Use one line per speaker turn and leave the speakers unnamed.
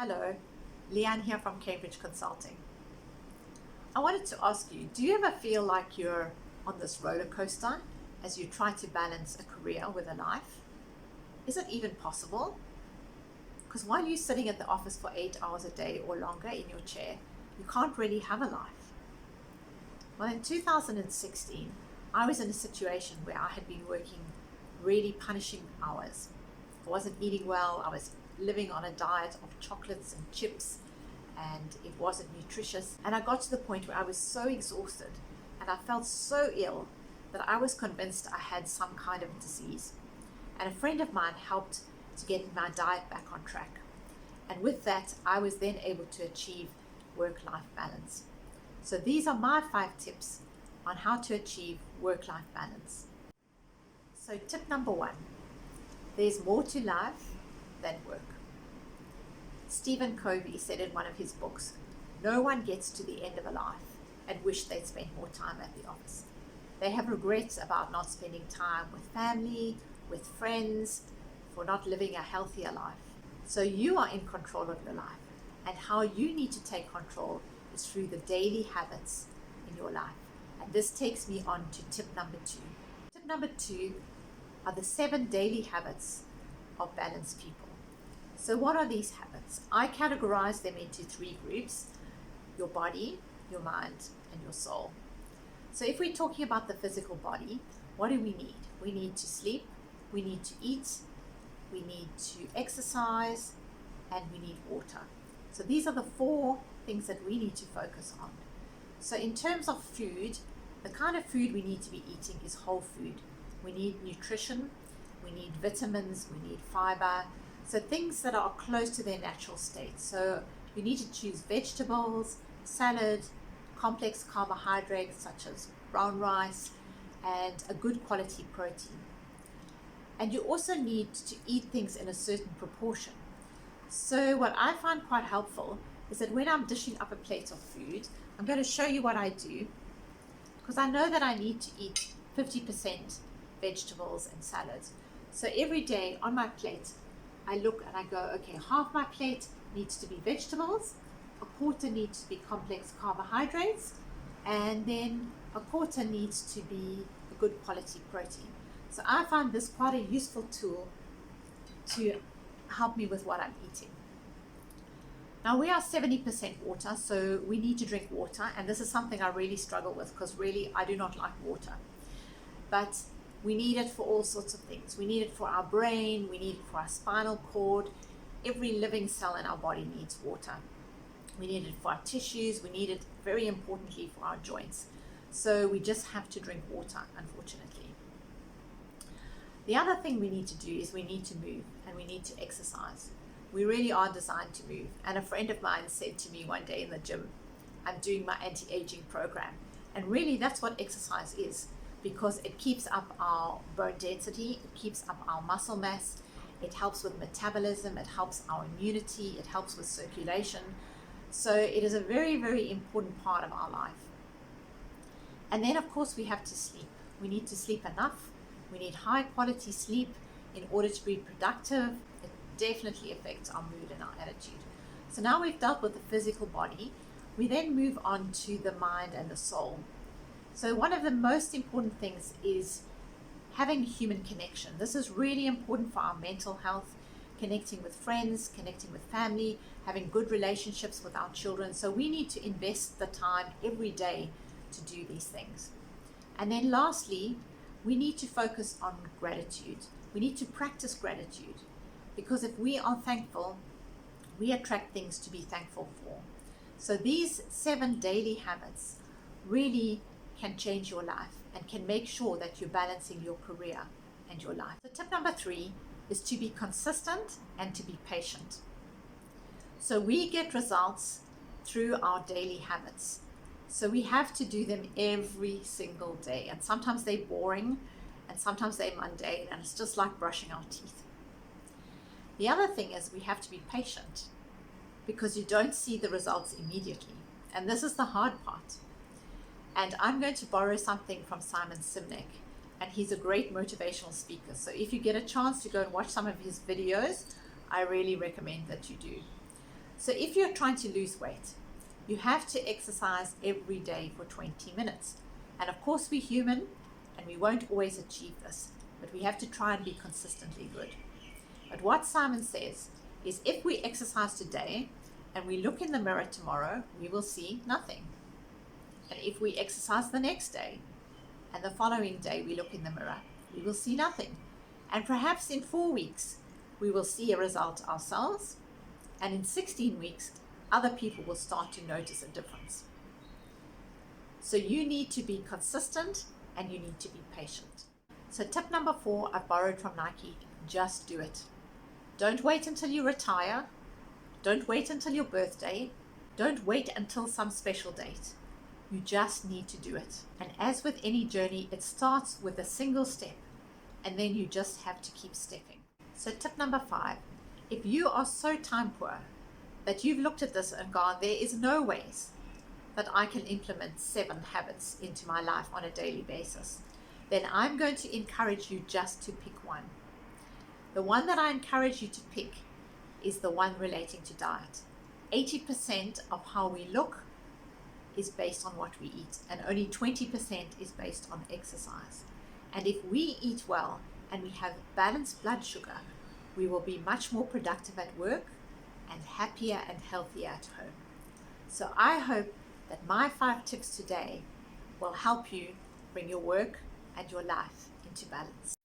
Hello, Liane here from Cambridge Consulting. I wanted to ask you, do you ever feel like you're on this roller coaster as you try to balance a career with a life? Is it even possible? Because while you're sitting at the office for 8 hours a day or longer in your chair, you can't really have a life. Well, in 2016, I was in a situation where I had been working really punishing hours. I wasn't eating well, I was living on a diet of chocolates and chips, and it wasn't nutritious. And I got to the point where I was so exhausted and I felt so ill that I was convinced I had some kind of disease. And a friend of mine helped to get my diet back on track. And with that, I was then able to achieve work-life balance. So these are my 5 tips on how to achieve work-life balance. So tip number 1, there's more to life than work. Stephen Covey said in one of his books, no one gets to the end of a life and wish they'd spent more time at the office. They have regrets about not spending time with family, with friends, for not living a healthier life. So you are in control of your life, and how you need to take control is through the daily habits in your life. And this takes me on to tip number 2. Tip number 2 are the 7 daily habits of balanced people. So what are these habits? I categorize them into 3 groups: your body, your mind, and your soul. So if we're talking about the physical body, what do we need? We need to sleep, we need to eat, we need to exercise, and we need water. So these are the 4 things that we need to focus on. So in terms of food, the kind of food we need to be eating is whole food. We need nutrition, we need vitamins, we need fiber, so things that are close to their natural state. So you need to choose vegetables, salad, complex carbohydrates such as brown rice, and a good quality protein. And you also need to eat things in a certain proportion. So what I find quite helpful is that when I'm dishing up a plate of food, I'm going to show you what I do, because I know that I need to eat 50% vegetables and salads. So every day on my plate, I look and I go, okay, half my plate needs to be vegetables, a quarter needs to be complex carbohydrates, and then a quarter needs to be a good quality protein. So I find this quite a useful tool to help me with what I'm eating. Now we are 70% water, so we need to drink water, and this is something I really struggle with because really I do not like water. But we need it for all sorts of things. We need it for our brain, we need it for our spinal cord. Every living cell in our body needs water. We need it for our tissues, we need it very importantly for our joints. So we just have to drink water, unfortunately. The other thing we need to do is we need to move and we need to exercise. We really are designed to move. And a friend of mine said to me one day in the gym, I'm doing my anti-aging program. And really that's what exercise is, because it keeps up our bone density, it keeps up our muscle mass, it helps with metabolism, it helps our immunity, it helps with circulation. So it is a very, very important part of our life. And then of course we have to sleep. We need to sleep enough. We need high quality sleep in order to be productive. It definitely affects our mood and our attitude. So now we've dealt with the physical body, we then move on to the mind and the soul. So one of the most important things is having human connection. This is really important for our mental health, connecting with friends, connecting with family, having good relationships with our children. So we need to invest the time every day to do these things. And then lastly, we need to focus on gratitude. We need to practice gratitude, because if we are thankful, we attract things to be thankful for. So these 7 daily habits really can change your life and can make sure that you're balancing your career and your life. So tip number 3 is to be consistent and to be patient. So we get results through our daily habits. So we have to do them every single day. And sometimes they're boring and sometimes they're mundane, and it's just like brushing our teeth. The other thing is we have to be patient, because you don't see the results immediately. And this is the hard part. And I'm going to borrow something from Simon Sinek, and he's a great motivational speaker. So if you get a chance to go and watch some of his videos, I really recommend that you do. So if you're trying to lose weight, you have to exercise every day for 20 minutes. And of course, we're human and we won't always achieve this, but we have to try and be consistently good. But what Simon says is if we exercise today and we look in the mirror tomorrow, we will see nothing. And if we exercise the next day and the following day we look in the mirror, we will see nothing. And perhaps in 4 weeks, we will see a result ourselves. And in 16 weeks, other people will start to notice a difference. So you need to be consistent and you need to be patient. So tip number 4, I've borrowed from Nike, just do it. Don't wait until you retire. Don't wait until your birthday. Don't wait until some special date. You just need to do it. And as with any journey, it starts with a single step and then you just have to keep stepping. So tip number 5, if you are so time poor that you've looked at this and gone, there is no ways that I can implement 7 habits into my life on a daily basis, then I'm going to encourage you just to pick one. The one that I encourage you to pick is the one relating to diet. 80% of how we look is based on what we eat, and only 20% is based on exercise. And if we eat well and we have balanced blood sugar, we will be much more productive at work and happier and healthier at home. So I hope that my 5 tips today will help you bring your work and your life into balance.